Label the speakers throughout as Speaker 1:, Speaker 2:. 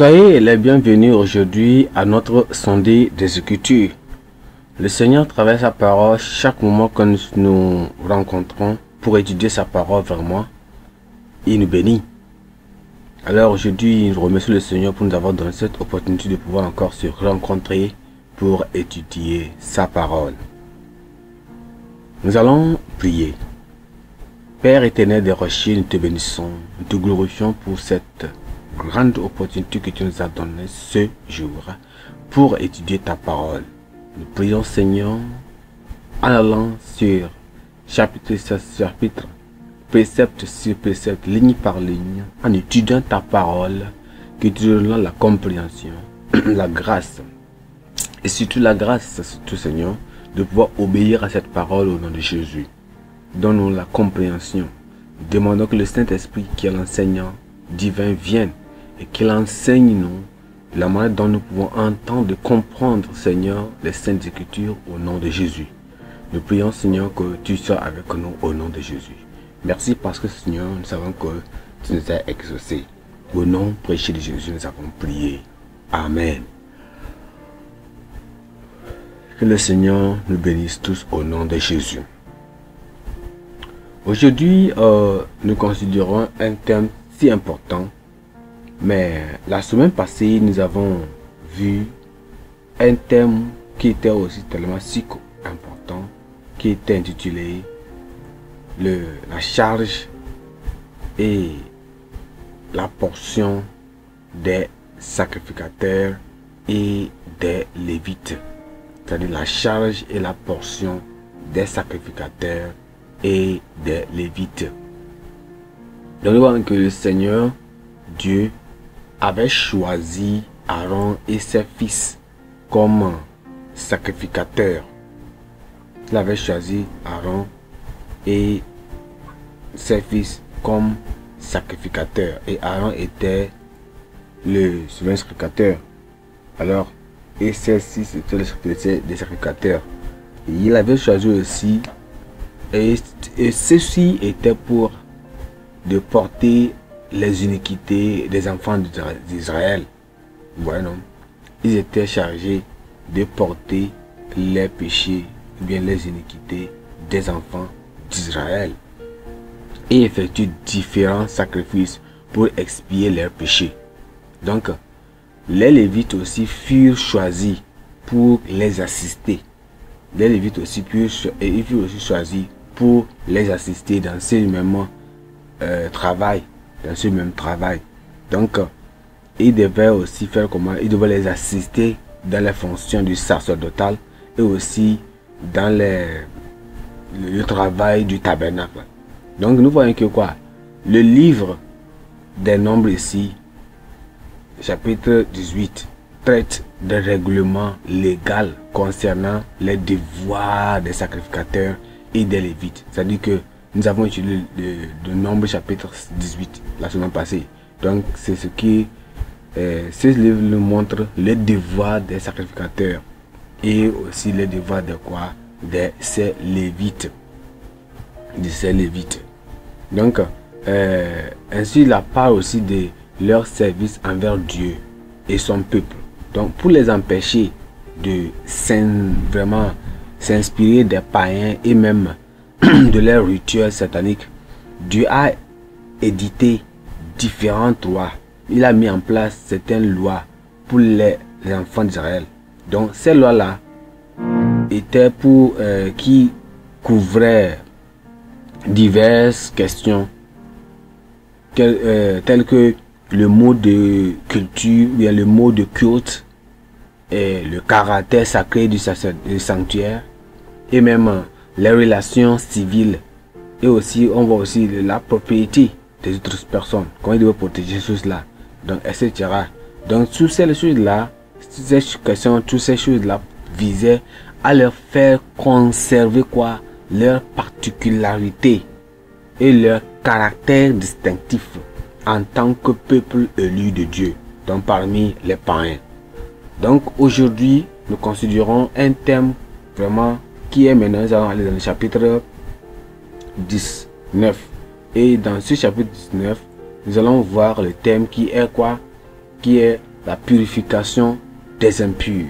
Speaker 1: Soyez les bienvenus aujourd'hui à notre sondée des Écritures. Le Seigneur travaille sa parole chaque moment que nous nous rencontrons pour étudier sa parole vraiment. Il nous bénit. Alors aujourd'hui, nous remercions le Seigneur pour nous avoir donné cette opportunité de pouvoir encore se rencontrer pour étudier sa parole. Nous allons prier. Père éternel des rochers, nous te bénissons, nous te glorifions pour cette grande opportunité que tu nous as donnée ce jour pour étudier ta parole. Nous prions Seigneur en allant sur chapitre sur chapitre, précepte sur précepte, ligne par ligne, en étudiant ta parole, que tu donnes la compréhension, la grâce, et surtout la grâce, surtout Seigneur, de pouvoir obéir à cette parole au nom de Jésus. Donne-nous la compréhension. Demandons que le Saint-Esprit, qui est l'enseignant divin, vienne et qu'il enseigne-nous la manière dont nous pouvons entendre et comprendre, Seigneur, les Saintes Écritures au nom de Jésus. Nous prions, Seigneur, que tu sois avec nous au nom de Jésus. Merci parce que, Seigneur, nous savons que tu nous as exaucés. Au nom précieux de Jésus, nous avons prié. Amen. Que le Seigneur nous bénisse tous au nom de Jésus. Aujourd'hui, nous considérons un thème si important, mais la semaine passée, nous avons vu un thème qui était aussi tellement si important, qui était intitulé la charge et la portion des sacrificateurs et des lévites. C'est-à-dire la charge et la portion des sacrificateurs et des lévites. Donc nous voyons que le Seigneur Dieu avait choisi Aaron et ses fils comme sacrificateurs. Il avait choisi Aaron et ses fils comme sacrificateurs. Et Aaron était le souverain sacrificateur. Alors, et ses fils étaient des sacrificateurs. Et il avait choisi aussi, et ceci était pour de porter les iniquités des enfants d'Israël. Voilà. Ils étaient chargés de porter les péchés, ou bien les iniquités des enfants d'Israël. Et effectuer différents sacrifices pour expier leurs péchés. Donc, les Lévites aussi furent choisis pour les assister. Les Lévites aussi furent choisis pour les assister dans ce même travail. Dans ce même travail. Donc, ils devaient aussi faire comment? Ils devaient les assister dans les fonctions du sacerdotal et aussi dans le travail du tabernacle. Donc, nous voyons que quoi? Le livre des Nombres ici, chapitre 18, traite de règlements légaux concernant les devoirs des sacrificateurs et des lévites. C'est-à-dire que nous avons étudié le Nombre chapitre 18 la semaine passée. Donc c'est ce qui ce livre nous montre les devoirs des sacrificateurs et aussi les devoirs de quoi? De ces lévites. Donc ainsi la part aussi de leur service envers Dieu et son peuple. Donc pour les empêcher de vraiment s'inspirer des païens et même de leurs rituels sataniques, Dieu a édité différentes lois. Il a mis en place certaines lois pour les enfants d'Israël. Donc ces lois-là étaient pour qui couvraient diverses questions telles que le mot de culture, ou bien le mot de culte, et le caractère sacré du sanctuaire, et même les relations civiles, et aussi on voit aussi la propriété des autres personnes, comment ils doivent protéger ces choses-là, donc etc. Donc toutes ces choses-là, toutes ces choses-là visaient à leur faire conserver quoi? Leur particularité et leur caractère distinctif en tant que peuple élu de Dieu, donc parmi les païens. Donc aujourd'hui, nous considérons un thème vraiment qui est maintenant, nous allons aller dans le chapitre 19. Et dans ce chapitre 19, nous allons voir le thème qui est quoi? Qui est la purification des impurs.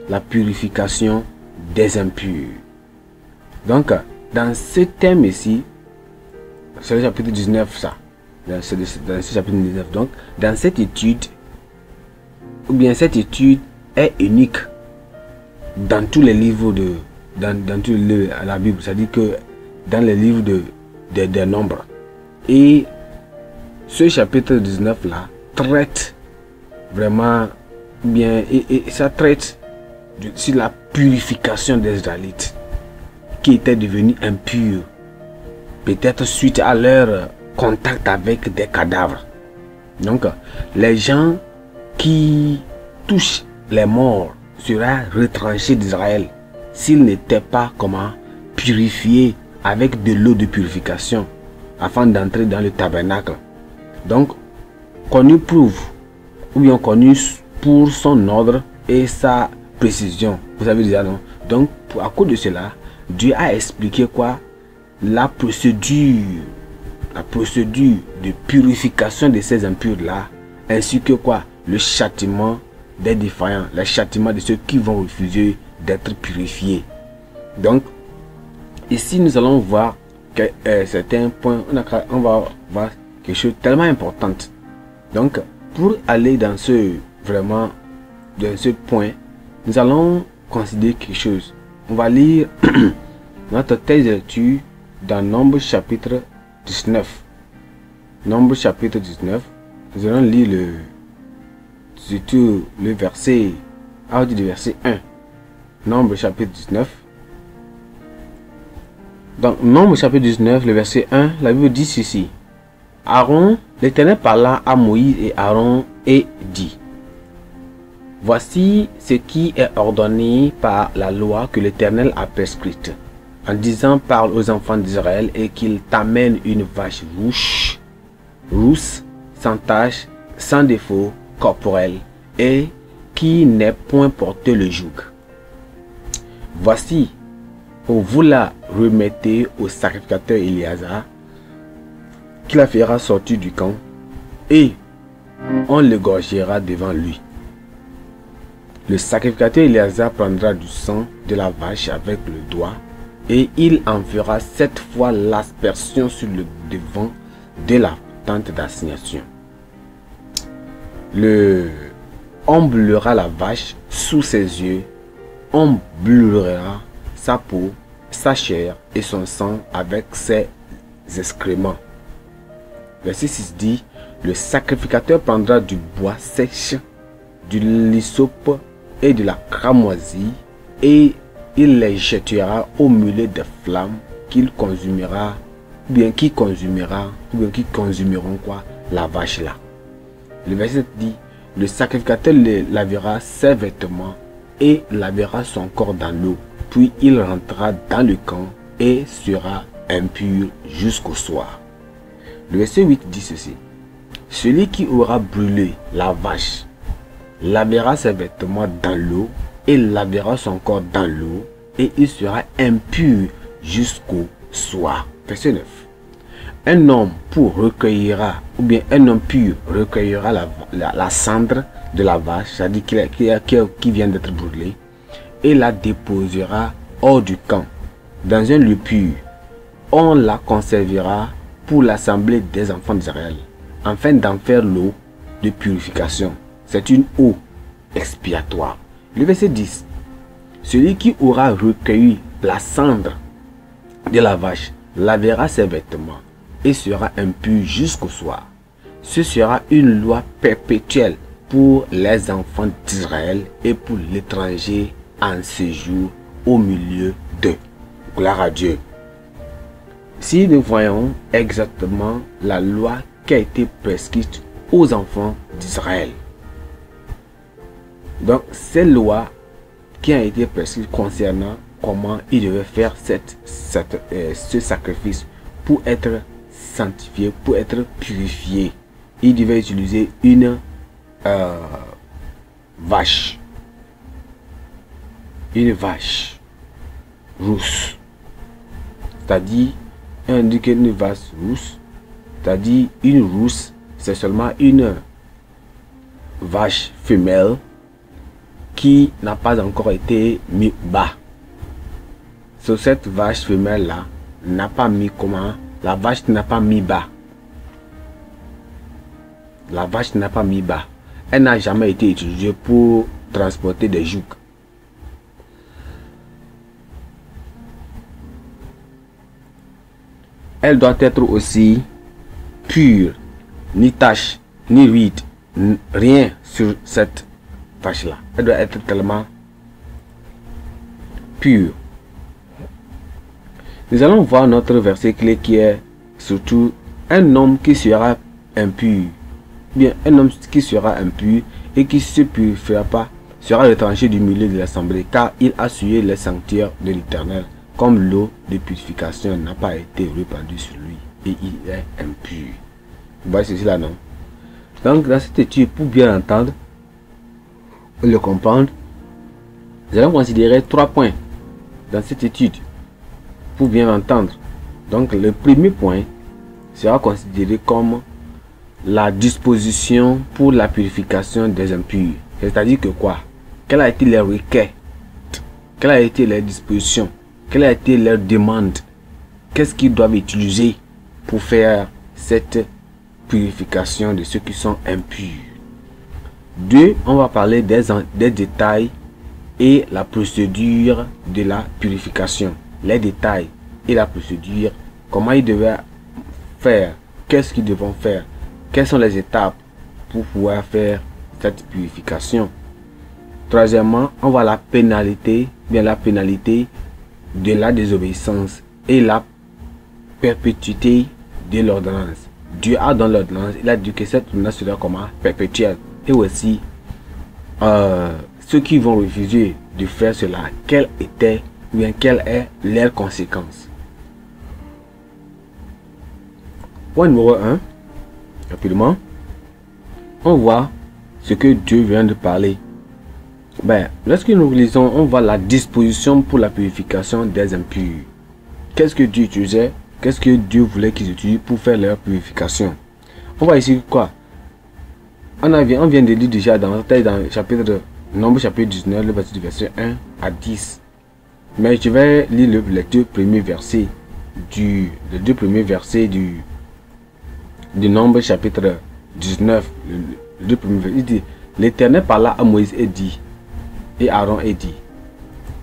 Speaker 1: La purification des impurs. Donc, dans ce thème ici, c'est le chapitre 19, ça. Dans ce chapitre 19, donc, dans cette étude, ou bien cette étude est unique dans tous les livres dans tous les livres à la Bible, c'est-à-dire que dans les livres des nombres. Et ce chapitre 19 là traite vraiment bien, et ça traite sur la purification des Israélites qui étaient devenus impurs, peut-être suite à leur contact avec des cadavres. Donc les gens qui touchent les morts seraient retranchés d'Israël s'ils n'étaient pas purifiés avec de l'eau de purification afin d'entrer dans le tabernacle. Donc connu prouve, ou bien connu pour son ordre et sa précision. Vous savez déjà, non? Donc à cause de cela, Dieu a expliqué quoi? La procédure de purification de ces impurs là, ainsi que quoi? Le châtiment des défaillants, le châtiment de ceux qui vont refuser d'être purifiés. Donc ici nous allons voir que certains points, on va voir quelque chose de tellement important. Donc pour aller dans ce point, nous allons considérer quelque chose. On va lire notre texte de lecture dans Nombre chapitre 19. Nombre chapitre 19. Nous allons lire surtout le verset, à partir du verset 1. Nombre chapitre 19. Dans Nombre chapitre 19, le verset 1, la Bible dit ceci. Aaron, l'Éternel parla à Moïse et Aaron et dit: Voici ce qui est ordonné par la loi que l'Éternel a prescrite, en disant: parle aux enfants d'Israël et qu'ils t'amènent une vache rousse, sans tache, sans défaut corporel, et qui n'ait point porté le joug. Voici, vous la remettez au sacrificateur Éléazar, qui la fera sortir du camp, et on l'égorgera devant lui. Le sacrificateur Éléazar prendra du sang de la vache avec le doigt, et il en fera 7 fois l'aspersion sur le devant de la tente d'assignation. On brûlera la vache sous ses yeux, on brûlera sa peau, sa chair et son sang avec ses excréments. Verset 6 dit: le sacrificateur prendra du bois sèche, du l'hysope et de la cramoisie, et il les jettera au milieu des flammes qu'il consumera, ou bien qui consumeront quoi? La vache là. Le verset dit: le sacrificateur lavera ses vêtements et lavera son corps dans l'eau, puis il rentrera dans le camp et sera impur jusqu'au soir. Le verset 8 dit ceci: celui qui aura brûlé la vache lavera ses vêtements dans l'eau et lavera son corps dans l'eau, et il sera impur jusqu'au soir. Verset 9. Un homme recueillera, ou bien un homme pur recueillera la cendre de la vache, c'est-à-dire qui vient d'être brûlée, et la déposera hors du camp, dans un lieu pur. On la conservera pour l'assemblée des enfants d'Israël, afin d'en faire l'eau de purification. C'est une eau expiatoire. Le verset 10. Celui qui aura recueilli la cendre de la vache lavera ses vêtements et sera impur jusqu'au soir. Ce sera une loi perpétuelle pour les enfants d'Israël et pour l'étranger en séjour au milieu d'eux. Gloire à Dieu. Si nous voyons exactement la loi qui a été prescrite aux enfants d'Israël. Donc, ces lois qui ont été prescrites concernant comment ils devaient faire ce sacrifice pour être sanctifié, pour être purifié. Ils devaient utiliser une vache. Une vache rousse. C'est-à-dire, on dit qu'une vache rousse, c'est-à-dire une rousse, c'est seulement une vache femelle qui n'a pas encore été mis bas. Sur cette vache femelle là n'a pas mis comment? La vache n'a pas mis bas. La vache n'a pas mis bas. Elle n'a jamais été utilisée pour transporter des jougs. Elle doit être aussi pure, ni tache, ni ruide, rien sur cette vache-là. Elle doit être tellement pure. Nous allons voir notre verset clé qui est surtout un homme qui sera impur. Bien, un homme qui sera impur et qui se purifiera pas sera retranché du milieu de l'assemblée, car il a souillé les sanctuaires de l'Éternel, comme l'eau de purification n'a pas été répandue sur lui, et il est impur. Vous voyez ceci là, non? Donc, dans cette étude, pour bien entendre et le comprendre, nous allons considérer 3 points dans cette étude pour bien entendre. Donc, le premier point sera considéré comme la disposition pour la purification des impurs. C'est-à-dire que quoi? Quelles a été les requêtes? Quelles a été les dispositions? Quelle a été leur demande? Qu'est-ce qu'ils doivent utiliser pour faire cette purification de ceux qui sont impurs? 2. On va parler des détails et la procédure de la purification. Les détails et la procédure, comment ils devaient faire, qu'est-ce qu'ils devront faire, quelles sont les étapes pour pouvoir faire cette purification. Troisièmement, on voit la pénalité de la désobéissance et la perpétuité de l'ordonnance. Dieu a dans l'ordonnance, il a dit que cette ordonnance sera comment? Perpétuelle. Et aussi, ceux qui vont refuser de faire cela, quelle est leur conséquence? Point numéro 1, rapidement, on voit ce que Dieu vient de parler. Ben, lorsque nous lisons, on voit la disposition pour la purification des impurs. Qu'est-ce que Dieu utilisait? Qu'est-ce que Dieu voulait qu'ils utilisent pour faire leur purification? On voit ici quoi? On vient de lire déjà dans le chapitre Nombre chapitre 19, le verset 1 à 10. Mais je vais lire les deux premiers versets du Nombre chapitre 19. Le deux premiers versets. Il dit, l'Éternel parla à Moïse et dit, et Aaron et dit,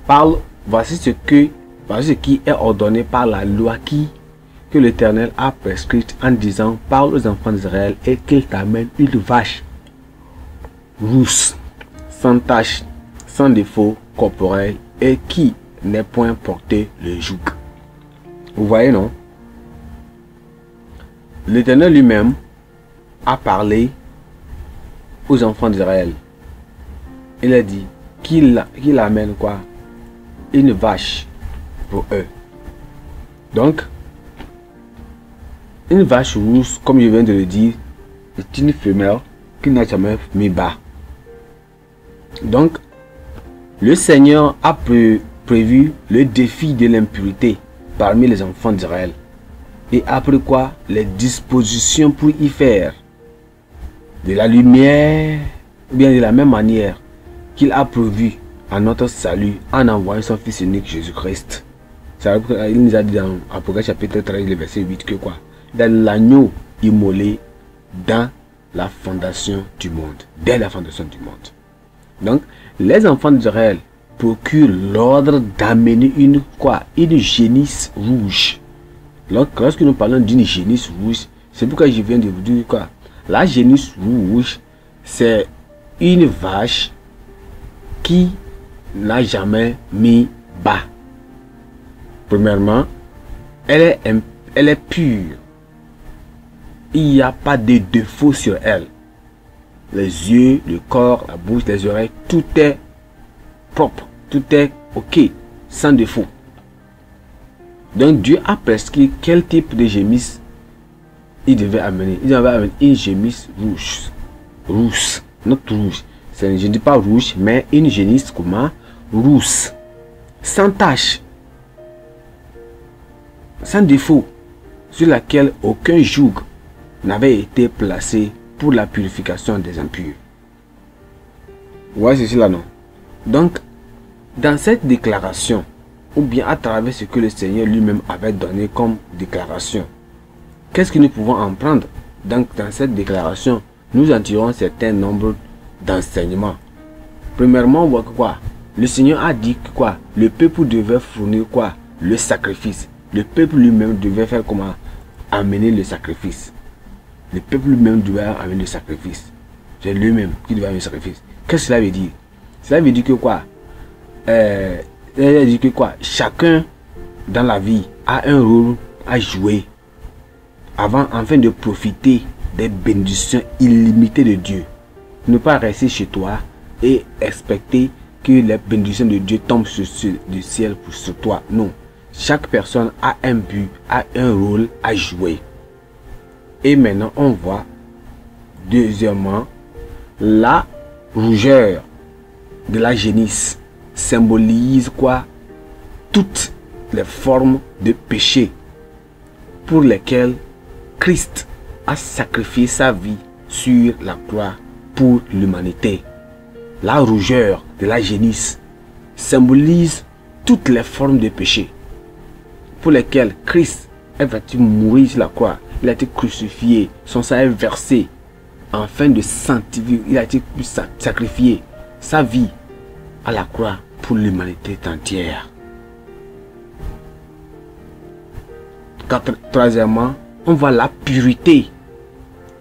Speaker 1: parle, voici ce qui est ordonné par la loi que l'Éternel a prescrite en disant, parle aux enfants d'Israël et qu'ils t'amènent une vache rousse, sans tache, sans défaut corporel et qui n'est point porté le joug. Vous voyez, non? L'Éternel lui-même a parlé aux enfants d'Israël. Il a dit qu'il amène quoi? Une vache pour eux. Donc, une vache rousse, comme je viens de le dire, est une femelle qui n'a jamais mis bas. Donc, le Seigneur a prévu le défi de l'impurité parmi les enfants d'Israël. Et après quoi, les dispositions pour y faire de la lumière, bien de la même manière qu'il a prévu à notre salut en envoyant son Fils unique Jésus-Christ. Il nous a dit dans Apocalypse chapitre 13, le verset 8 que quoi? Dans l'agneau immolé dans la fondation du monde, dès la fondation du monde. Donc, les enfants d'Israël procurent l'ordre d'amener une génisse rouge. Lorsque nous parlons d'une génisse rouge, c'est pourquoi je viens de vous dire quoi? La génisse rouge, c'est une vache qui n'a jamais mis bas. Premièrement, elle est pure. Il n'y a pas de défaut sur elle. Les yeux, le corps, la bouche, les oreilles, tout est propre, tout est ok, sans défaut. Donc Dieu a prescrit quel type de gémisse il devait amener. Il devait amener une gémisse rousse, not rouge. Je ne dis pas rouge, mais une génisse comment? Rousse, sans tache, sans défaut, sur laquelle aucun joug n'avait été placé pour la purification des impurs. Ouais, c'est cela, non? Donc, dans cette déclaration, ou bien à travers ce que le Seigneur lui-même avait donné comme déclaration, qu'est-ce que nous pouvons en prendre? Donc, dans cette déclaration, nous en tirons un certain nombre d'enseignements. Premièrement, on voit que quoi? Le Seigneur a dit que quoi? Le peuple devait fournir quoi? Le sacrifice. Le peuple lui-même devait faire comment? Amener le sacrifice. Le peuple lui-même devait amener le sacrifice. C'est lui-même qui devait amener le sacrifice. Qu'est-ce que cela veut dire? Cela veut dire que quoi? Cela veut dire que quoi? Chacun dans la vie a un rôle à jouer afin de profiter des bénédictions illimitées de Dieu. Ne pas rester chez toi et expecter que les bénédictions de Dieu tombent du ciel sur toi. Non. Chaque personne a un but, a un rôle à jouer. Et maintenant, on voit, deuxièmement, la rougeur de la génisse symbolise quoi? Toutes les formes de péché pour lesquelles Christ a sacrifié sa vie sur la croix pour l'humanité. La rougeur de la génisse symbolise toutes les formes de péché pour lesquelles Christ est venu mourir sur la croix. Il a été crucifié, son sang est versé afin de sanctifier. Il a été sacrifié sa vie à la croix pour l'humanité entière. Troisièmement, on voit la pureté.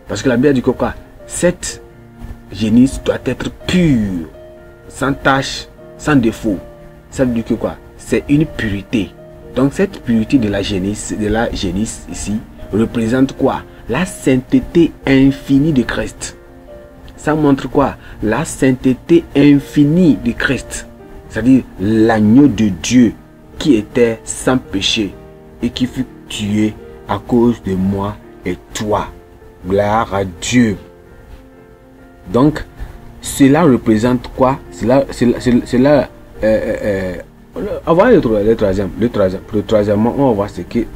Speaker 1: Parce que la Bible dit que quoi? Cette génisse doit être pure, sans tache, sans défaut. Ça veut dire que quoi? C'est une pureté. Donc cette pureté de la génisse ici représente quoi? La sainteté infinie de Christ. Ça montre quoi? La sainteté infinie de Christ. C'est-à-dire l'agneau de Dieu qui était sans péché et qui fut tué à cause de moi et toi. Gloire à Dieu. Donc, cela représente quoi? On va le troisième. Le troisièmement, on va voir ce que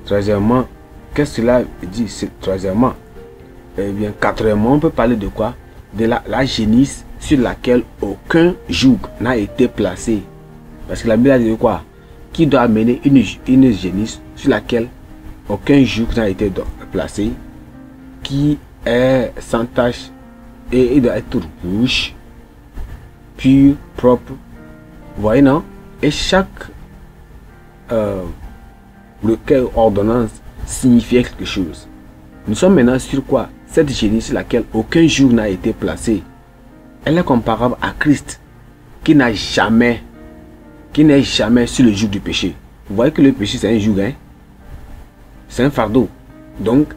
Speaker 1: troisièmement, qu'est-ce que cela dit? Troisièmement, eh bien, quatrièmement, on peut parler de quoi? De la génisse sur laquelle aucun joug n'a été placé. Parce que la Bible a dit quoi? Qui doit amener une génisse sur laquelle aucun joug n'a été placé, qui est sans tache et il doit être rouge, pur, propre. Vous voyez, non? Et chaque requête ordonnance signifiait quelque chose. Nous sommes maintenant sur quoi? Cette génisse sur laquelle aucun joug n'a été placé. Elle est comparable à Christ qui n'est jamais sur le joug du péché. Vous voyez que le péché c'est un joug, hein? C'est un fardeau. Donc,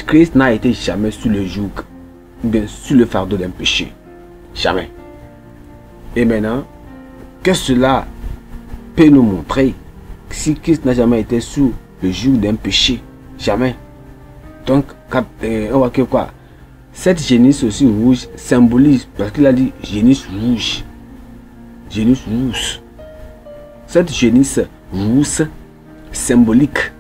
Speaker 1: Christ n'a été jamais sur le joug, bien sur le fardeau d'un péché. Jamais. Et maintenant, qu'est-ce que cela peut nous montrer? Si Christ n'a jamais été sous le joug d'un péché, jamais. Donc, on voit que quoi? Cette génisse aussi rouge symbolise, parce qu'il a dit génisse rouge. Génisse rouge. Cette génisse rouge symbolique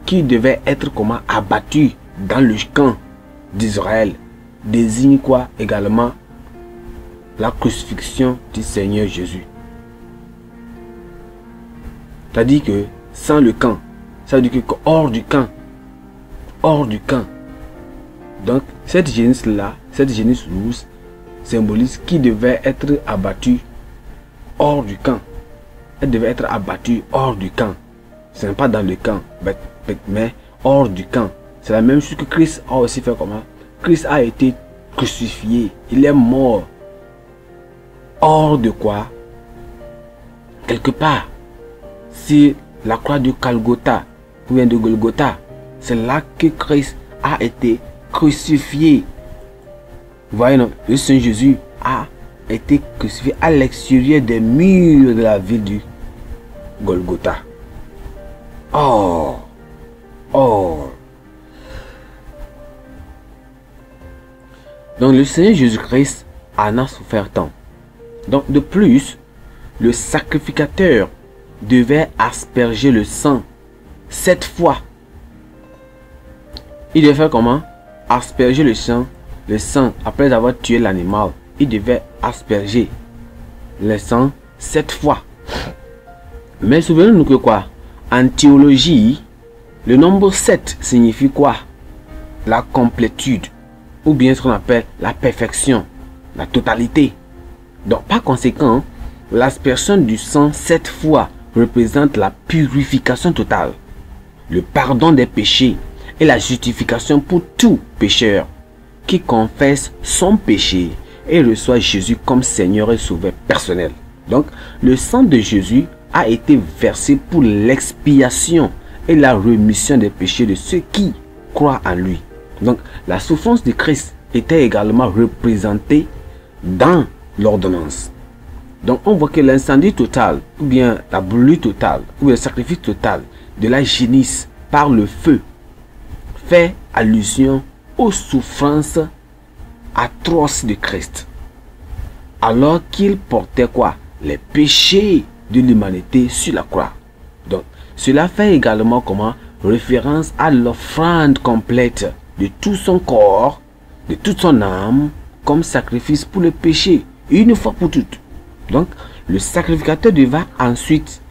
Speaker 1: qui devait être comment abattue dans le camp d'Israël désigne quoi également? La crucifixion du Seigneur Jésus. C'est-à-dire que sans le camp, ça veut dire que hors du camp, donc cette génisse là, cette génisse rouge symbolise qui devait être abattue hors du camp. Elle devait être abattue hors du camp. Ce n'est pas dans le camp, mais hors du camp. C'est la même chose que Christ a aussi fait. Comment? Christ a été crucifié, il est mort hors de quoi? Quelque part, c'est la croix de Golgotha, ou bien de Golgotha. C'est là que Christ a été crucifié. Vous voyez, non? Le Seigneur Jésus a été crucifié à l'extérieur des murs de la ville du Golgotha. Oh! Donc le Seigneur Jésus-Christ en a souffert tant. Donc de plus, le sacrificateur devait asperger le sang 7 fois. Il devait faire comment? Asperger le sang après avoir tué l'animal. il devait asperger le sang 7 fois. Mais souvenez-nous que quoi? En théologie, le nombre 7 signifie quoi? La complétude, ou bien ce qu'on appelle la perfection, la totalité. Donc par conséquent, l'aspersion du sang 7 fois représente la purification totale, le pardon des péchés et la justification pour tout pécheur qui confesse son péché et reçoit Jésus comme Seigneur et Sauveur personnel. Donc le sang de Jésus a été versé pour l'expiation et la rémission des péchés de ceux qui croient en lui. Donc la souffrance de Christ était également représentée dans l'ordonnance. Donc on voit que l'incendie total, ou bien la brûlure totale, ou le sacrifice total de la génisse par le feu fait allusion aux souffrances atroces de Christ, alors qu'il portait quoi? Les péchés de l'humanité sur la croix. Donc cela fait également comment? Référence à l'offrande complète de tout son corps, de toute son âme, comme sacrifice pour le péché, une fois pour toutes. Donc le sacrificateur devait ensuite,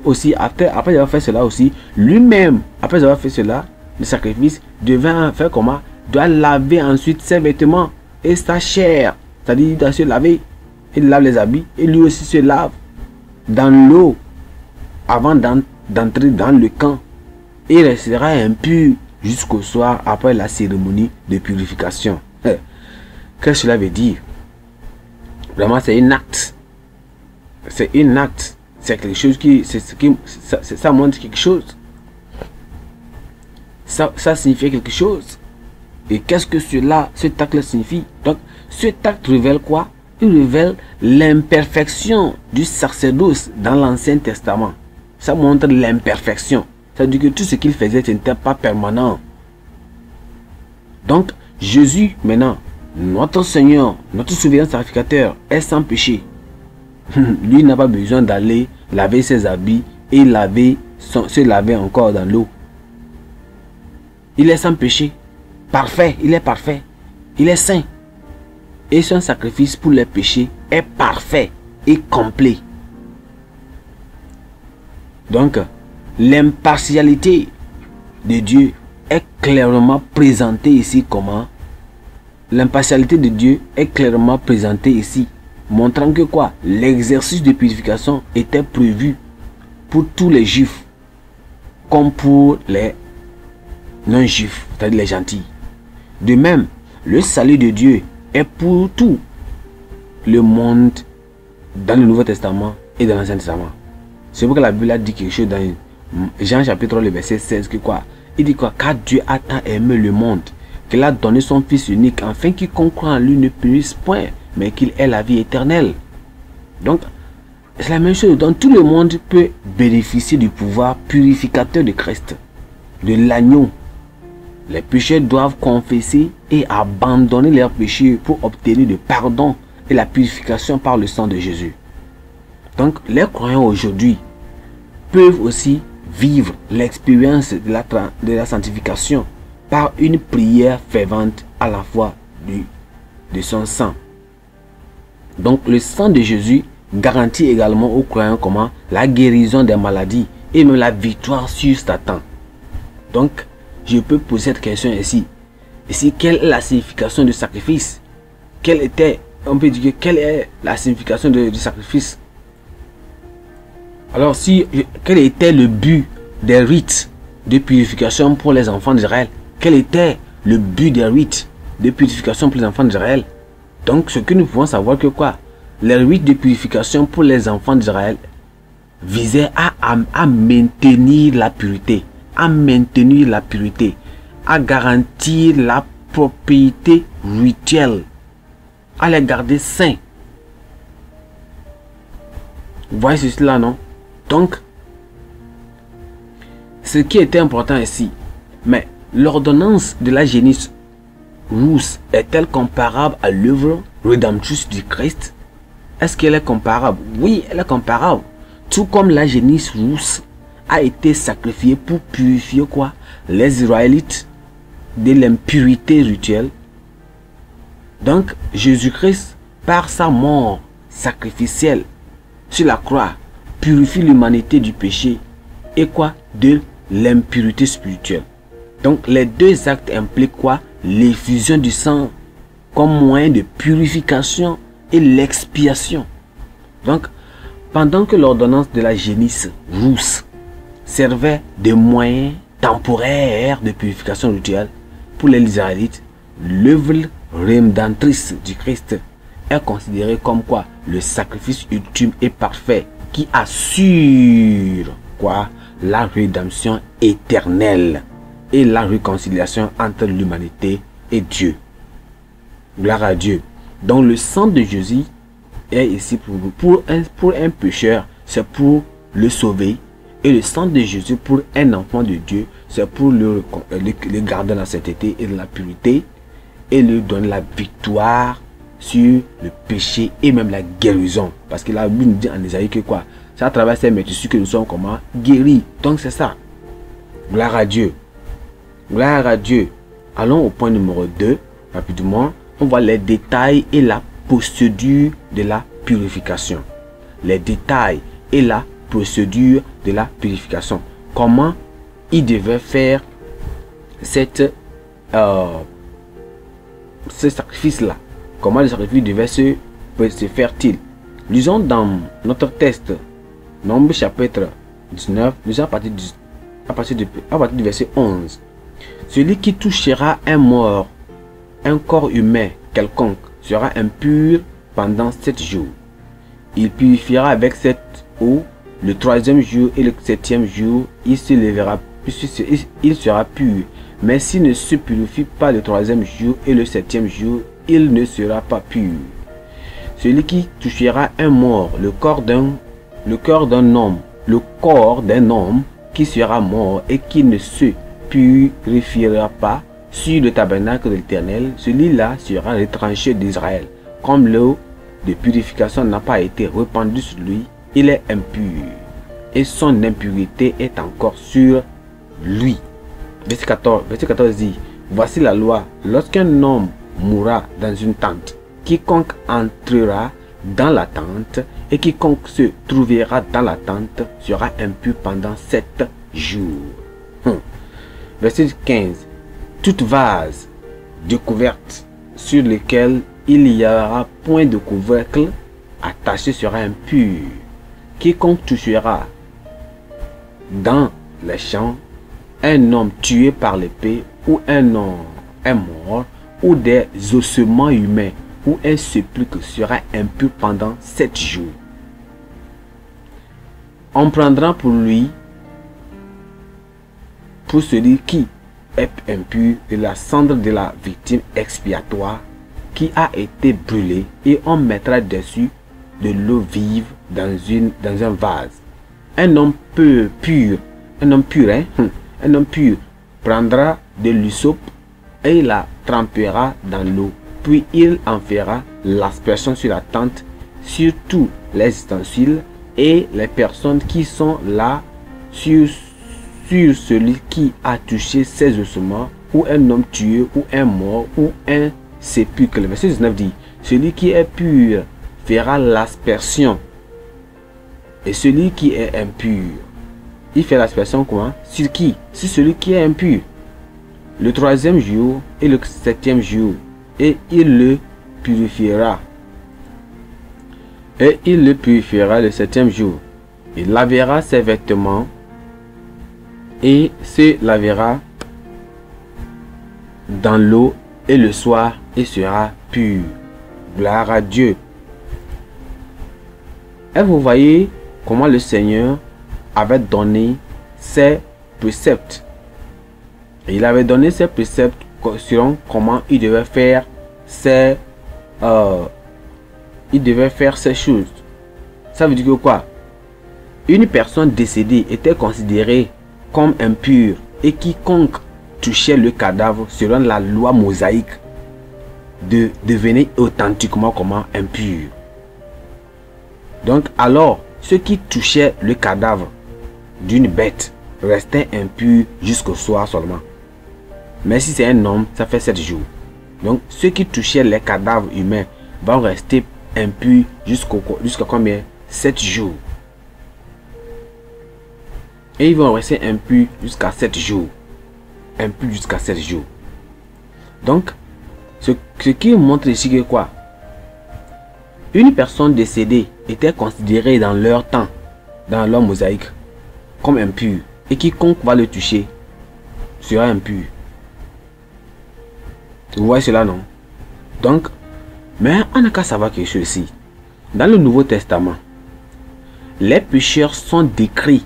Speaker 1: aussi, après avoir fait cela aussi, lui-même, après avoir fait cela, le sacrifice devait faire comment? Doit laver ensuite ses vêtements et sa chair, c'est-à-dire il doit se laver, il lave les habits et lui aussi se lave dans l'eau avant d'entrer dans le camp, et il restera impur jusqu'au soir après la cérémonie de purification. Qu'est-ce que cela veut dire? Vraiment, c'est un acte. C'est un acte. C'est quelque chose qui... ça montre quelque chose. Ça signifie quelque chose. Et qu'est-ce que cet acte signifie? Donc, cet acte révèle quoi? Il révèle l'imperfection du sacerdoce dans l'Ancien Testament. Ça montre l'imperfection. Ça veut dire que tout ce qu'il faisait n'était pas permanent. Donc, Jésus, maintenant, notre Seigneur, notre souverain sacrificateur, est sans péché. Lui n'a pas besoin d'aller laver ses habits et se laver encore dans l'eau. Il est sans péché. Parfait, il est parfait. Il est saint. Et son sacrifice pour les péchés est parfait et complet. Donc, l'impartialité de Dieu est clairement présentée ici. Comment? L'impartialité de Dieu est clairement présentée ici, montrant que quoi? L'exercice de purification était prévu pour tous les juifs, comme pour les non-juifs, c'est-à-dire les gentils. De même, le salut de Dieu est pour tout le monde dans le Nouveau Testament et dans l'Ancien Testament. C'est pourquoi la Bible a dit quelque chose dans Jean chapitre 3, le verset 16, que quoi? Il dit quoi? Car Dieu a tant aimé le monde qu'il a donné son Fils unique, afin qu'il croit en lui ne périsse point, mais qu'il ait la vie éternelle. Donc, c'est la même chose. Donc, tout le monde peut bénéficier du pouvoir purificateur de Christ, de l'agneau. Les pécheurs doivent confesser et abandonner leurs péchés pour obtenir le pardon et la purification par le sang de Jésus. Donc, les croyants aujourd'hui peuvent aussi vivre l'expérience de la sanctification par une prière fervente à la fois de son sang. Donc le sang de Jésus garantit également aux croyants comment? La guérison des maladies et même la victoire sur Satan. Donc je peux poser cette question ici. Ici, quelle est la signification du sacrifice? On peut dire quelle est la signification du sacrifice? Alors quel était le but des rites de purification pour les enfants d'Israël? Quel était le but des rites de purification pour les enfants d'Israël? Donc ce que nous pouvons savoir que quoi? Les rites de purification pour les enfants d'Israël visaient à maintenir la pureté, à garantir la propriété rituelle, à les garder saints. Vous voyez cela, non? Donc, ce qui était important ici, mais l'ordonnance de la génisse rousse est-elle comparable à l'œuvre rédemptrice du Christ? Est-ce qu'elle est comparable? Oui, elle est comparable. Tout comme la génisse rousse a été sacrifiée pour purifier quoi? Les Israélites de l'impurité rituelle. Donc Jésus-Christ, par sa mort sacrificielle sur la croix, purifie l'humanité du péché et quoi? De l'impureté spirituelle. Donc les deux actes impliquent quoi? L'effusion du sang comme moyen de purification et l'expiation. Donc pendant que l'ordonnance de la génisse rousse servait de moyen temporaire de purification rituelle pour les Israélites, l'œuvre rédemptrice du Christ est considérée comme quoi? Le sacrifice ultime et parfait qui assure quoi? La rédemption éternelle et la réconciliation entre l'humanité et Dieu. Gloire à Dieu. Donc le sang de Jésus est ici pour un pécheur, c'est pour le sauver. Et le sang de Jésus pour un enfant de Dieu, c'est pour le garder dans la sainteté et dans la pureté et lui donner la victoire sur le péché et même la guérison. Parce que la Bible dit en Isaïe que quoi? C'est à travers ces métissus que nous sommes comment? Guéris. Donc c'est ça. Gloire à Dieu. Gloire à Dieu. Allons au point numéro 2. Rapidement, on voit les détails et la procédure de la purification. Les détails et la procédure de la purification. Comment il devait faire ce sacrifice-là. Comment le sacrifice devait se faire-t-il? Lisons dans notre texte, Nombre chapitre 19, lisons à partir du verset 11. Celui qui touchera un mort, un corps humain quelconque, sera impur pendant 7 jours. Il purifiera avec cette eau le 3e jour et le 7e jour, il se lèvera, il sera pur. Mais s'il ne se purifie pas le 3e jour et le 7e jour, il ne sera pas pur. Celui qui touchera un mort, le corps d'un homme qui sera mort et qui ne se purifiera pas sur le tabernacle de l'Éternel, celui-là sera retranché d'Israël. Comme l'eau de purification n'a pas été répandue sur lui, il est impur et son impureté est encore sur lui. Verset 14 dit: voici la loi, lorsqu'un homme mourra dans une tente, quiconque entrera dans la tente et quiconque se trouvera dans la tente sera impur pendant 7 jours. Verset 15: toute vase découverte sur lequel il n'y aura point de couvercle attaché sera impur. Quiconque touchera dans les champs un homme tué par l'épée, ou un mort, ou des ossements humains, ou un sépulcre sera impur pendant 7 jours. On prendra pour lui, pour celui qui est impur, de la cendre de la victime expiatoire qui a été brûlée, et on mettra dessus de l'eau vive dans un vase. Un homme pur prendra de l'hysope et la trempera dans l'eau, puis il en fera l'aspersion sur la tente, sur tous les ustensiles et les personnes qui sont là, sur celui qui a touché ses ossements, ou un homme tué, ou un mort, ou un sépulcre. Le verset 19 dit: celui qui est pur fera l'aspersion, et celui qui est impur, il fait l'aspersion comment? Sur qui? Sur celui qui est impur. Le 3e jour et le 7e jour, et il le purifiera. Et il le purifiera le 7e jour. Il lavera ses vêtements et se lavera dans l'eau, et le soir il sera pur. Gloire à Dieu. Et vous voyez comment le Seigneur avait donné ses préceptes. Et il avait donné ses préceptes sur comment il devait faire ces choses. Ça veut dire que quoi? Une personne décédée était considérée comme impure, et quiconque touchait le cadavre selon la loi mosaïque devenait authentiquement comment? Impur. Donc alors, ceux qui touchaient le cadavre d'une bête restaient impurs jusqu'au soir seulement. Mais si c'est un homme, ça fait 7 jours. Donc ceux qui touchaient les cadavres humains vont rester impurs jusqu'à combien? 7 jours. Et ils vont rester impurs jusqu'à 7 jours. Impurs jusqu'à 7 jours. Donc, ce qui montre ici que quoi? Une personne décédée était considérée dans leur temps, dans leur mosaïque, comme impur. Et quiconque va le toucher sera impur. Vous voyez cela, non? Donc, mais on n'a qu'à savoir quelque chose ici. Dans le Nouveau Testament, les pécheurs sont décrits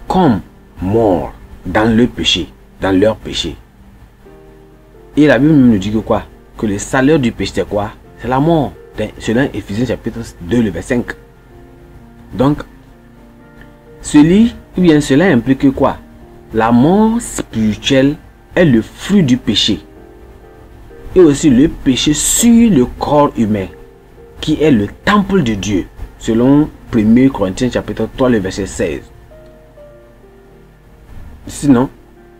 Speaker 1: comme morts dans le péché, dans leur péché. Et la Bible nous dit que quoi? Que le salaire du péché c'est quoi? C'est la mort. C'est dans Éphésiens chapitre 2, le verset 5. Donc, cela implique que quoi? La mort spirituelle est le fruit du péché. Et aussi le péché sur le corps humain, qui est le temple de Dieu, selon 1 Corinthiens chapitre 3, le verset 16. Sinon,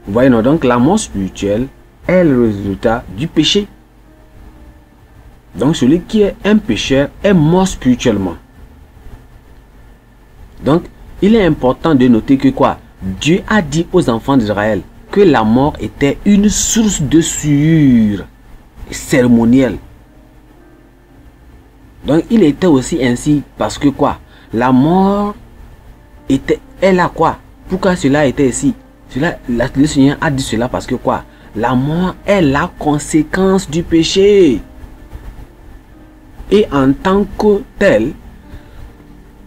Speaker 1: vous voyez, non, donc la mort spirituelle est le résultat du péché. Donc celui qui est un pécheur est mort spirituellement. Donc il est important de noter que quoi? Dieu a dit aux enfants d'Israël que la mort était une source de souillure cérémonielle. Donc il était aussi ainsi parce que quoi? La mort est là quoi? Pourquoi cela était ici? Le Seigneur a dit cela parce que quoi? La mort est la conséquence du péché. Et en tant que telle,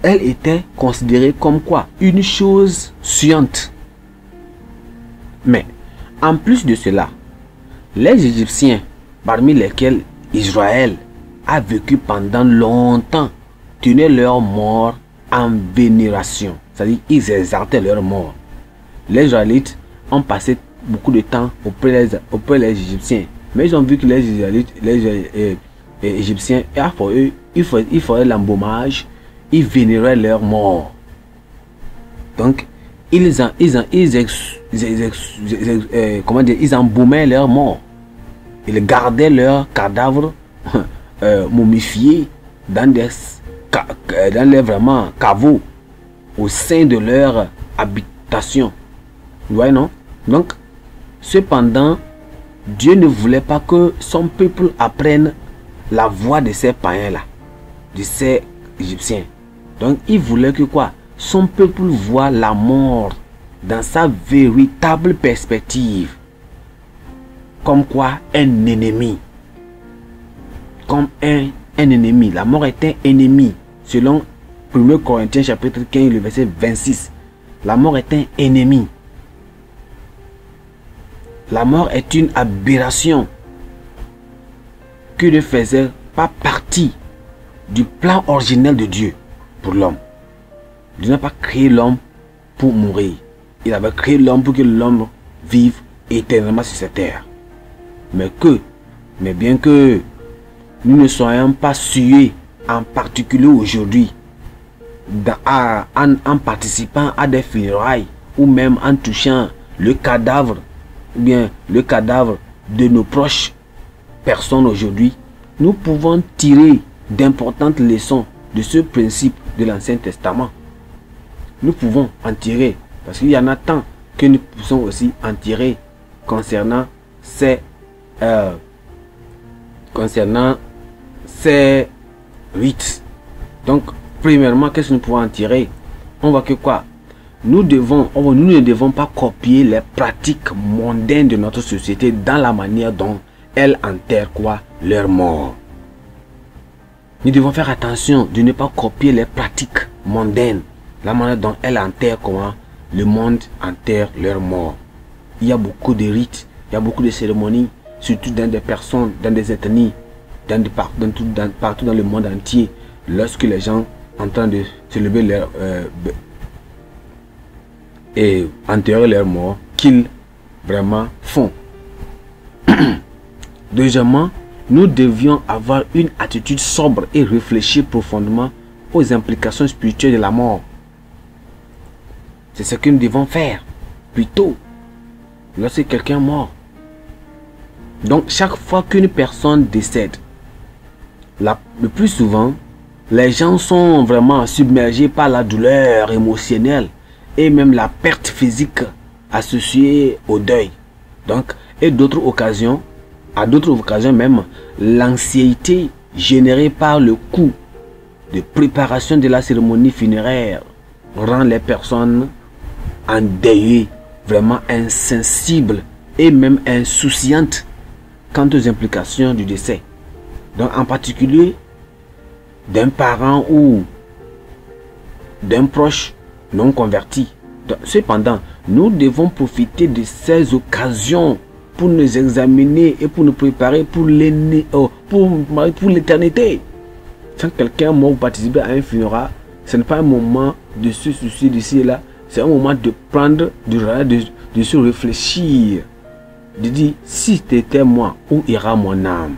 Speaker 1: elle était considérée comme quoi? Une chose suante. Mais, en plus de cela, les Égyptiens, parmi lesquels Israël a vécu pendant longtemps, tenaient leur mort en vénération. C'est-à-dire, ils exaltaient leur mort. Les Israélites ont passé beaucoup de temps auprès des Égyptiens. Mais ils ont vu que les Égyptiens, pour eux, ils faisaient l'embaumage, ils vénéraient leur mort. Donc, ils embaumaient leur mort. Ils gardaient leurs cadavres momifiés dans les vraiment caveaux au sein de leur habitation. Vous voyez, non? Donc, cependant, Dieu ne voulait pas que son peuple apprenne la voix de ces païens-là, de ces Égyptiens. Donc, il voulait que quoi? Son peuple voit la mort dans sa véritable perspective. Comme quoi? Un ennemi. Comme un ennemi. La mort est un ennemi. Selon 1 Corinthiens chapitre 15, le verset 26. La mort est un ennemi. La mort est une aberration qui ne faisait pas partie du plan originel de Dieu pour l'homme. Dieu n'a pas créé l'homme pour mourir. Il avait créé l'homme pour que l'homme vive éternellement sur cette terre. Mais bien que nous ne soyons pas sués, en particulier aujourd'hui, en participant à des funérailles ou même en touchant le cadavre, ou bien le cadavre de nos proches personnes aujourd'hui, nous pouvons tirer d'importantes leçons de ce principe de l'Ancien Testament. Nous pouvons en tirer, parce qu'il y en a tant que nous pouvons aussi en tirer concernant ces rites. Donc, premièrement, qu'est-ce que nous pouvons en tirer? On voit que quoi? Nous ne devons pas copier les pratiques mondaines de notre société dans la manière dont elles enterrent quoi? Leur mort. Nous devons faire attention de ne pas copier les pratiques mondaines, la manière dont elles enterrent comment le monde enterre leur mort. Il y a beaucoup de rites, il y a beaucoup de cérémonies, surtout dans des personnes, dans des ethnies, partout dans le monde entier, lorsque les gens sont en train de célébrer leur et enterrer leur mort, qu'ils vraiment font. Deuxièmement, nous devions avoir une attitude sobre et réfléchir profondément aux implications spirituelles de la mort. C'est ce que nous devons faire plutôt lorsque quelqu'un est mort. Donc chaque fois qu'une personne décède, le plus souvent, les gens sont vraiment submergés par la douleur émotionnelle et même la perte physique associée au deuil. Donc, et d'autres occasions, à d'autres occasions même, l'anxiété générée par le coût de préparation de la cérémonie funéraire rend les personnes endeuillées, vraiment insensibles et même insouciantes quant aux implications du décès. Donc en particulier d'un parent ou d'un proche non converti. Donc, cependant, nous devons profiter de ces occasions pour nous examiner et pour nous préparer pour l'éternité. Quand quelqu'un mort participer à un funérail, ce n'est pas un moment de se soucier d'ici et là, c'est un moment de prendre de se réfléchir, de dire si c'était moi, où ira mon âme?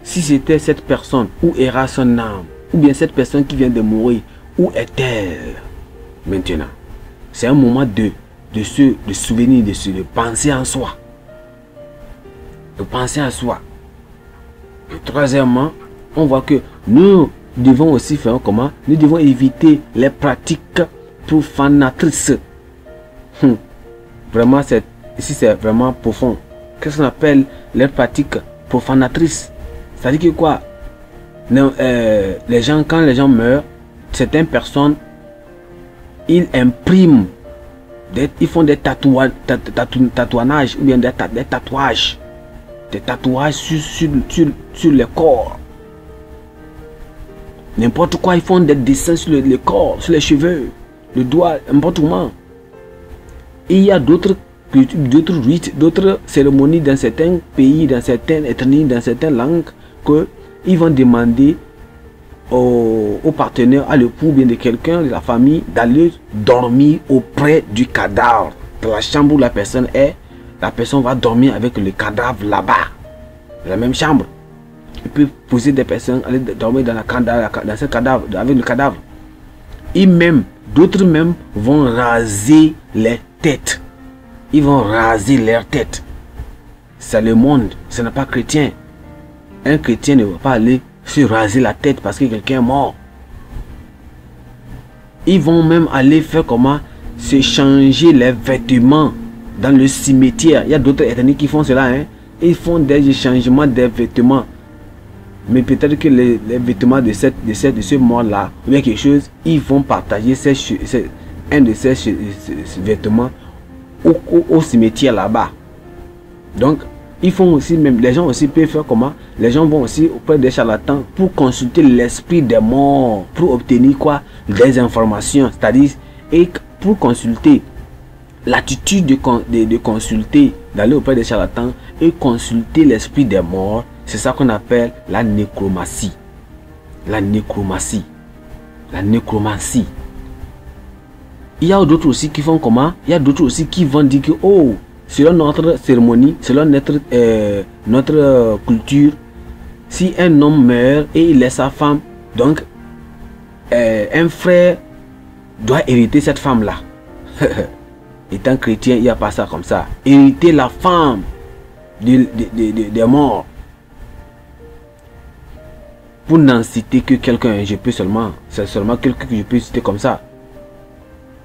Speaker 1: Si c'était cette personne, où ira son âme? Ou bien cette personne qui vient de mourir, où est-elle maintenant? C'est un moment de souvenir, de penser en soi. De penser à soi. Et troisièmement, on voit que nous devons aussi faire comment? Nous devons éviter les pratiques profanatrices. Vraiment, ici c'est vraiment profond. Qu'est-ce qu'on appelle les pratiques profanatrices? C'est-à-dire que quoi? Non, les gens, quand les gens meurent, certaines personnes, ils impriment, ils font des tatouages ou bien des tatouages sur les corps. N'importe quoi, ils font des dessins sur le corps, sur les cheveux, le doigt, n'importe comment. Et il y a d'autres rites, d'autres cérémonies dans certains pays, dans certaines ethnies, dans certaines langues, que ils vont demander au partenaire, à l'époux, bien de quelqu'un de la famille, d'aller dormir auprès du cadavre, dans la chambre où la personne est. La personne va dormir avec le cadavre là-bas, dans la même chambre. Il peut poser des personnes aller dormir dans ce cadavre, avec le cadavre. Et même, d'autres même vont raser les têtes. Ils vont raser leurs têtes. C'est le monde, ce n'est pas chrétien. Un chrétien ne va pas aller se raser la tête parce que quelqu'un est mort. Ils vont même aller faire comment? Se changer les vêtements dans le cimetière. Il y a d'autres ethnies qui font cela. Ils font des changements des vêtements. Mais peut-être que les vêtements de ce mort-là, ou bien quelque chose, ils vont partager un de ces vêtements au cimetière là-bas. Donc, ils font aussi, même les gens aussi peuvent faire comment? Les gens vont aussi auprès des charlatans pour consulter l'esprit des morts, pour obtenir quoi? Des informations, c'est-à-dire, et pour consulter l'attitude de consulter, d'aller auprès des charlatans et consulter l'esprit des morts. C'est ça qu'on appelle la nécromancie. La nécromancie. La nécromancie. Il y a d'autres aussi qui font comment? Il y a d'autres aussi qui vont dire que, oh, selon notre cérémonie, selon notre culture, si un homme meurt et il laisse sa femme, donc un frère doit hériter cette femme-là. Étant chrétien, il n'y a pas ça comme ça. Hériter la femme des morts. Pour n'en citer que quelqu'un, c'est seulement quelqu'un que je peux citer comme ça.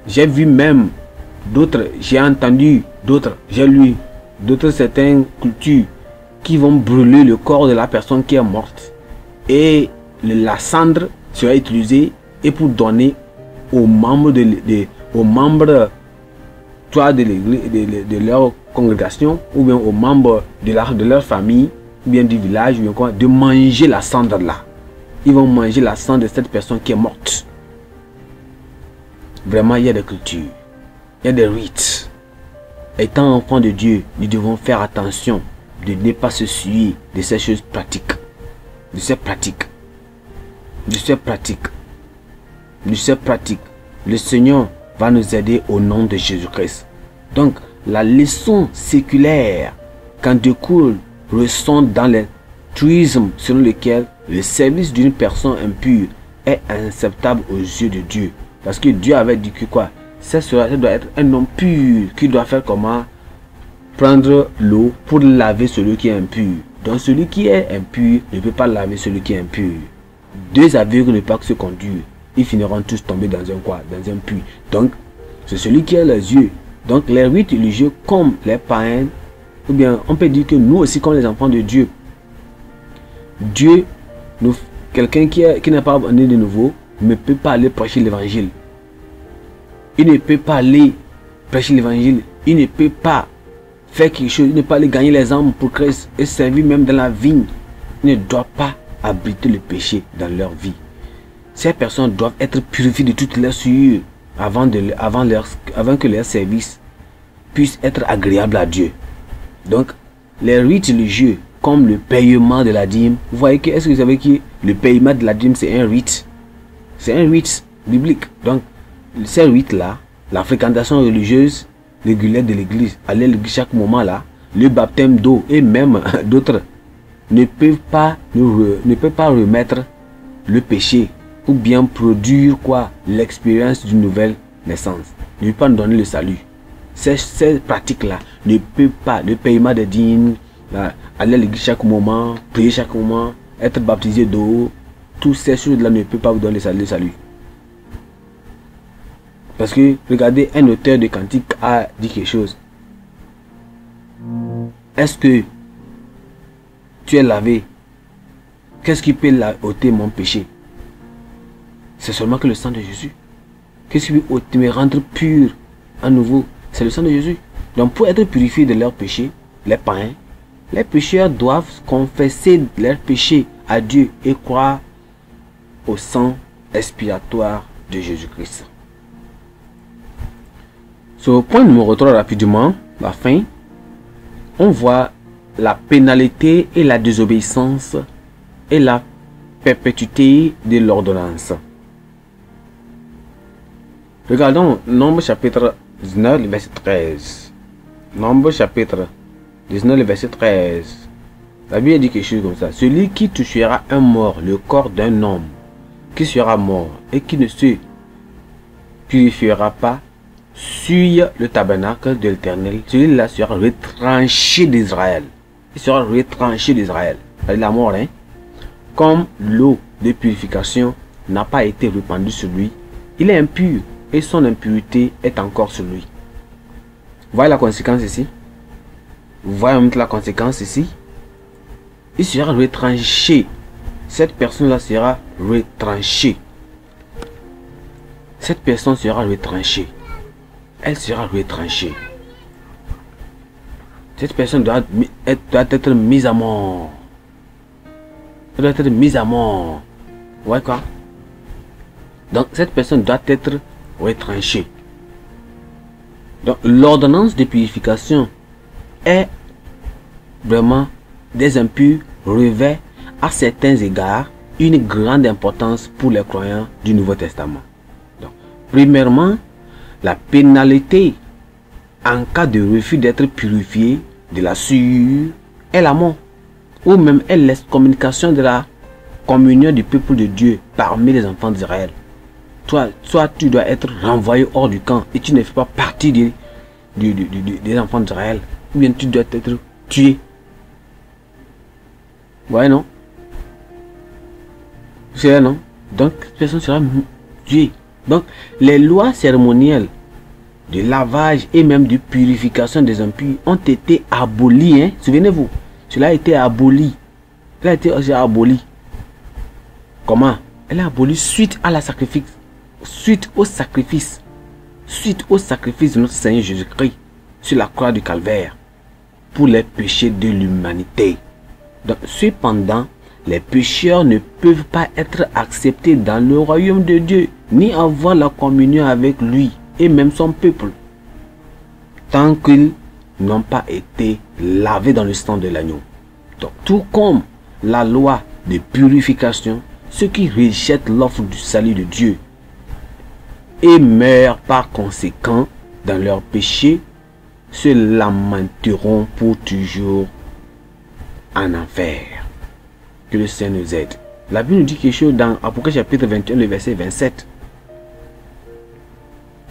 Speaker 1: J'ai vu même d'autres, j'ai entendu d'autres, j'ai lu d'autres certaines cultures qui vont brûler le corps de la personne qui est morte. Et la cendre sera utilisée et pour donner aux membres de leur congrégation ou bien aux membres de leur famille ou bien du village ou bien quoi, de manger la cendre là. Ils vont manger la cendre de cette personne qui est morte. Vraiment, il y a des cultures, il y a des rites. Étant enfant de Dieu, nous devons faire attention de ne pas se soucier de ces choses pratiques. De ces pratiques. Le Seigneur va nous aider au nom de Jésus-Christ. Donc, la leçon séculaire qu'en découle ressent dans les truismes selon lequel le service d'une personne impure est acceptable aux yeux de Dieu. Parce que Dieu avait dit que quoi? Ça doit être un homme pur qui doit faire comment? prendre l'eau pour laver celui qui est impur. Donc celui qui est impur ne peut pas laver celui qui est impur. Deux aveugles ne peuvent pas se conduire. Ils finiront tous tomber dans un quoi? Dans un puits. Donc c'est celui qui a les yeux. Donc les rites religieux comme les païens, ou bien on peut dire que nous aussi comme les enfants de Dieu, Dieu, quelqu'un qui n'est pas né de nouveau, ne peut pas aller prêcher l'évangile. Il ne peut pas aller prêcher l'évangile. Il ne peut pas faire quelque chose. Il ne peut pas aller gagner les âmes pour Christ et servir même dans la vigne. Il ne doit pas abriter le péché dans leur vie. Ces personnes doivent être purifiées de toutes leurs souillures avant que leur service puisse être agréable à Dieu. Donc, les rites religieux, comme le paiement de la dîme, vous voyez que, est-ce que vous savez que le paiement de la dîme, c'est un rite? C'est un rite biblique. Donc, ces rites-là, la fréquentation religieuse régulière de l'église, aller à l'église chaque moment là, le baptême d'eau et même d'autres ne peuvent pas remettre le péché ou bien produire quoi? L'expérience d'une nouvelle naissance. Ne peut pas nous donner le salut. Ces pratiques-là ne peuvent pas, le paiement des dîmes, aller à l'église chaque moment, prier chaque moment, être baptisé d'eau, toutes ces choses-là ne peuvent pas vous donner le salut. Parce que, regardez, un auteur de cantique a dit quelque chose. Est-ce que tu es lavé? Qu'est-ce qui peut ôter mon péché? C'est seulement que le sang de Jésus. Qu'est-ce qui peut me rendre pur à nouveau? C'est le sang de Jésus. Donc pour être purifiés de leurs péchés, les païens, les pécheurs doivent confesser leurs péchés à Dieu et croire au sang expiatoire de Jésus-Christ. Sur le point numéro 3 rapidement, la fin, on voit la pénalité et la désobéissance et la perpétuité de l'ordonnance. Regardons Nombre chapitre 19, le verset 13. Nombre chapitre 19, le verset 13. La Bible dit quelque chose comme ça. Celui qui touchera un mort, le corps d'un homme, qui sera mort et qui ne se purifiera pas, sur le tabernacle de l'Éternel, celui-là sera retranché d'Israël. Il sera retranché d'Israël. La mort, hein? Comme l'eau de purification n'a pas été répandue sur lui, il est impur et son impureté est encore sur lui. Vous voyez la conséquence ici? Vous voyez même la conséquence ici? Il sera retranché. Cette personne-là sera retranchée. Cette personne sera retranchée. Elle sera retranchée. Cette personne doit être mise à mort. Elle doit être mise à mort. Vous voyez quoi? Donc cette personne doit être retranchée. Donc l'ordonnance de purification est vraiment des impurs, revêt à certains égards une grande importance pour les croyants du Nouveau Testament. Donc, premièrement, la pénalité en cas de refus d'être purifié de la souillure est la mort, ou même est l'excommunication de la communion du peuple de Dieu parmi les enfants d'Israël. Soit tu dois être renvoyé hors du camp et tu ne fais pas partie des enfants d'Israël, ou bien tu dois être tué. Ouais, non? C'est non? Donc, cette personne sera tuée. Donc, les lois cérémonielles de lavage et même de purification des impurs ont été abolies. Hein? Souvenez-vous, cela a été aboli. Cela a été aussi aboli. Comment? Elle est abolie suite à la sacrifice. Suite au sacrifice de notre Seigneur Jésus-Christ sur la croix du Calvaire pour les péchés de l'humanité. Donc, cependant, les pécheurs ne peuvent pas être acceptés dans le royaume de Dieu, ni avoir la communion avec lui et même son peuple, tant qu'ils n'ont pas été lavés dans le sang de l'agneau. Donc, tout comme la loi de purification, ceux qui rejettent l'offre du salut de Dieu et meurent par conséquent dans leurs péchés se lamenteront pour toujours en enfer. Que le Seigneur nous aide. La Bible nous dit quelque chose dans Apocalypse chapitre 21, le verset 27.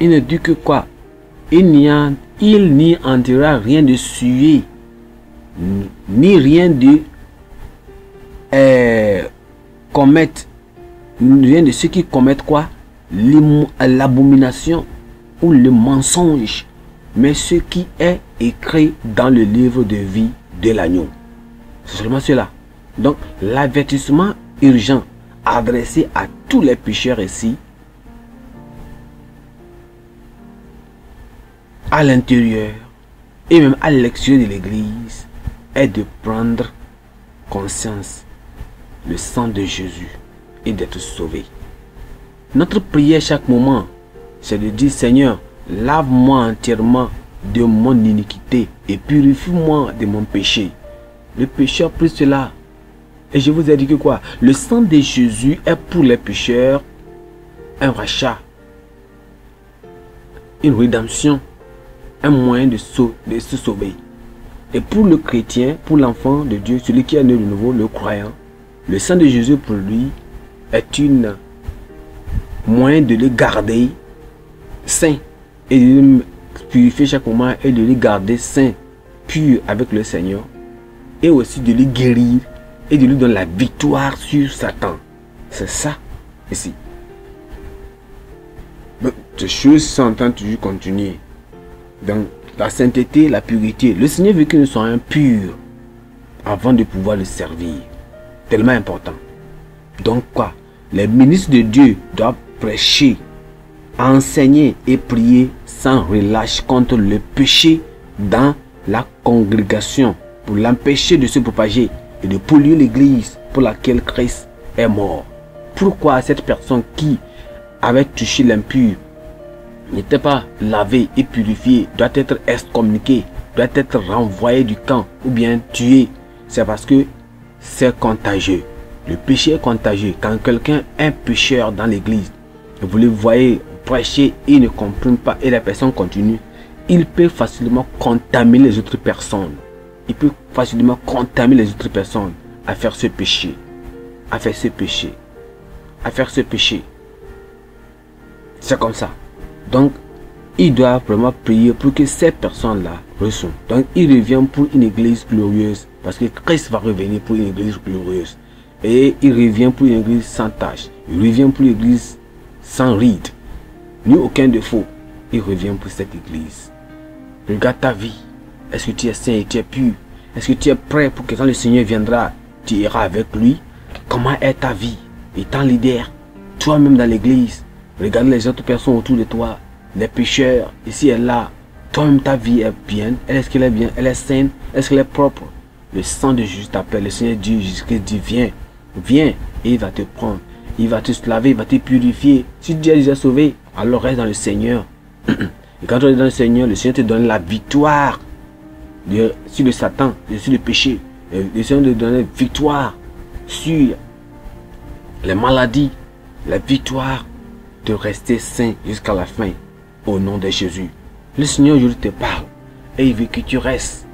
Speaker 1: Il ne dit que quoi? Il n'y a Il n'y entrera rien de sué, ni rien de commettre, rien de ceux qui commettent quoi? L'abomination ou le mensonge, mais ce qui est écrit dans le livre de vie de l'agneau. C'est seulement cela. Donc, l'avertissement urgent adressé à tous les pécheurs ici, à l'intérieur et même à l'extérieur de l'église, est de prendre conscience le sang de Jésus et d'être sauvé. Notre prière chaque moment, c'est de dire: Seigneur, lave-moi entièrement de mon iniquité et purifie-moi de mon péché. Le pécheur prie cela. Et je vous ai dit que quoi? Le sang de Jésus est pour les pécheurs un rachat, une rédemption, un moyen de se sauver. Et pour le chrétien, pour l'enfant de Dieu, celui qui est né de nouveau, le croyant, le sang de Jésus pour lui est une moyen de le garder saint et de le purifier chaque moment et de le garder saint, pur avec le Seigneur, et aussi de le guérir et de lui donner la victoire sur Satan. C'est ça ici. Mais ces choses sont en train de toujours continuer. Donc la sainteté, la pureté. Le Seigneur veut que nous soyons purs avant de pouvoir le servir. Tellement important. Donc quoi? Les ministres de Dieu doivent prêcher, enseigner et prier sans relâche contre le péché dans la congrégation pour l'empêcher de se propager et de polluer l'église pour laquelle Christ est mort. Pourquoi cette personne qui avait touché l'impur n'était pas lavée et purifiée, doit être excommuniquée, doit être renvoyée du camp ou bien tuée? C'est parce que c'est contagieux. Le péché est contagieux. Quand quelqu'un est un pécheur dans l'église, vous le voyez prêcher et il ne comprend pas et la personne continue, il peut facilement contaminer les autres personnes. Il peut facilement contaminer les autres personnes à faire ce péché, à faire ce péché, à faire ce péché. C'est comme ça. Donc, il doit vraiment prier pour que ces personnes-là reçoivent. Donc, il revient pour une église glorieuse, parce que Christ va revenir pour une église glorieuse. Et il revient pour une église sans tache. Il revient pour une église sans ride, ni aucun défaut. Il revient pour cette église. Regarde ta vie. Est-ce que tu es saint et tu es pur? Est-ce que tu es prêt pour que quand le Seigneur viendra, tu iras avec lui? Comment est ta vie? Étant leader, toi-même dans l'église, regarde les autres personnes autour de toi, les pécheurs, ici et là. Toi-même, ta vie est bien. Est-ce qu'elle est bien? Elle est saine? Est-ce qu'elle est propre? Le sang de Jésus t'appelle. Le Seigneur dit, Jésus-Christ dit, viens, viens, et il va te prendre. Il va te laver, il va te purifier. Si Dieu est déjà sauvé, alors reste dans le Seigneur. Et quand tu es dans le Seigneur te donne la victoire sur le Satan, sur le péché. Le Seigneur te donne la victoire sur les maladies, la victoire de rester saint jusqu'à la fin, au nom de Jésus. Le Seigneur aujourd'hui te parle et il veut que tu restes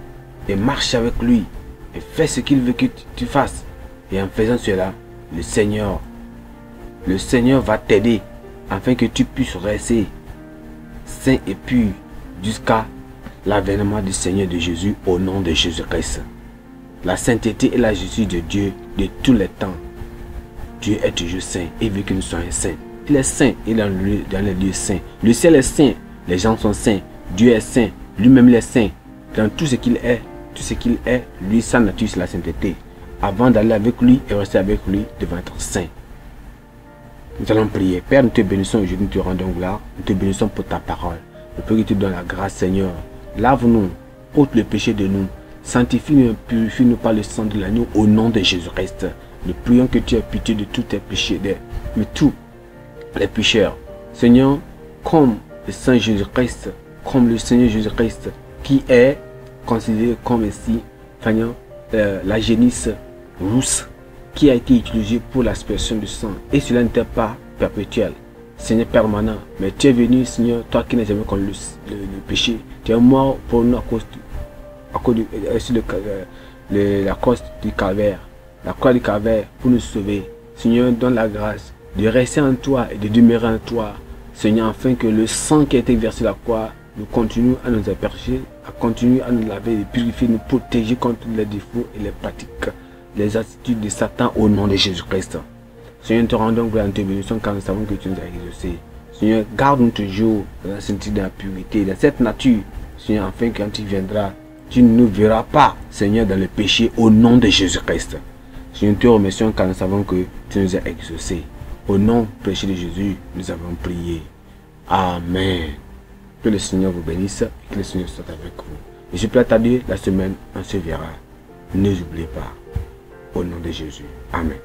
Speaker 1: et marche avec lui et fais ce qu'il veut que tu fasses. Et en faisant cela, le Seigneur va t'aider afin que tu puisses rester saint et pur jusqu'à l'avènement du Seigneur de Jésus au nom de Jésus-Christ. La sainteté est la justice de Dieu de tous les temps. Dieu est toujours saint et veut que nous soyons saints. Il est saint, il est dans les lieux saints. Le ciel est saint, les gens sont saints. Dieu est saint, lui-même il est saint. Dans tout ce qu'il est, lui, sa nature, c'est la sainteté. Avant d'aller avec lui et rester avec lui, devant être saint. Nous allons prier. Père, nous te bénissons aujourd'hui, nous te rendons gloire. Nous te bénissons pour ta parole. Nous prions que tu donnes la grâce, Seigneur. Lave-nous, ôte le péché de nous. Sanctifie-nous, purifie-nous par le sang de l'agneau au nom de Jésus-Christ. Nous prions que tu aies pitié de tous tes péchés, de tous les pécheurs. Seigneur, comme le Saint Jésus-Christ, comme le Seigneur Jésus-Christ, qui est considéré comme ici, la génisse rousse, qui a été utilisée pour l'aspersion du sang. Et cela n'était pas perpétuel, Seigneur permanent. Mais tu es venu, Seigneur, toi qui n'as jamais connu le péché. Tu es mort pour nous à cause de la croix du calvaire. La croix du calvaire pour nous sauver. Seigneur, donne la grâce de rester en toi et de demeurer en toi. Seigneur, afin que le sang qui a été versé sur la croix nous continuons à nous apercher, à continuer à nous laver, et purifier, nous protéger contre les défauts et les pratiques, les attitudes de Satan au nom de Jésus-Christ. Seigneur, nous te rendons gloire, nous te bénissons car nous savons que tu nous as exaucés. Seigneur, garde-nous toujours dans la sainteté, dans la pureté, dans cette nature, Seigneur, afin que quand tu viendras, tu ne nous verras pas, Seigneur, dans le péché au nom de Jésus-Christ. Seigneur, nous te remercions car nous savons que tu nous as exaucés. Au nom précieux de Jésus, nous avons prié. Amen. Que le Seigneur vous bénisse et que le Seigneur soit avec vous. Et je plaît à Dieu, la semaine, on se verra. Ne oubliez pas. Au nom de Jésus. Amen.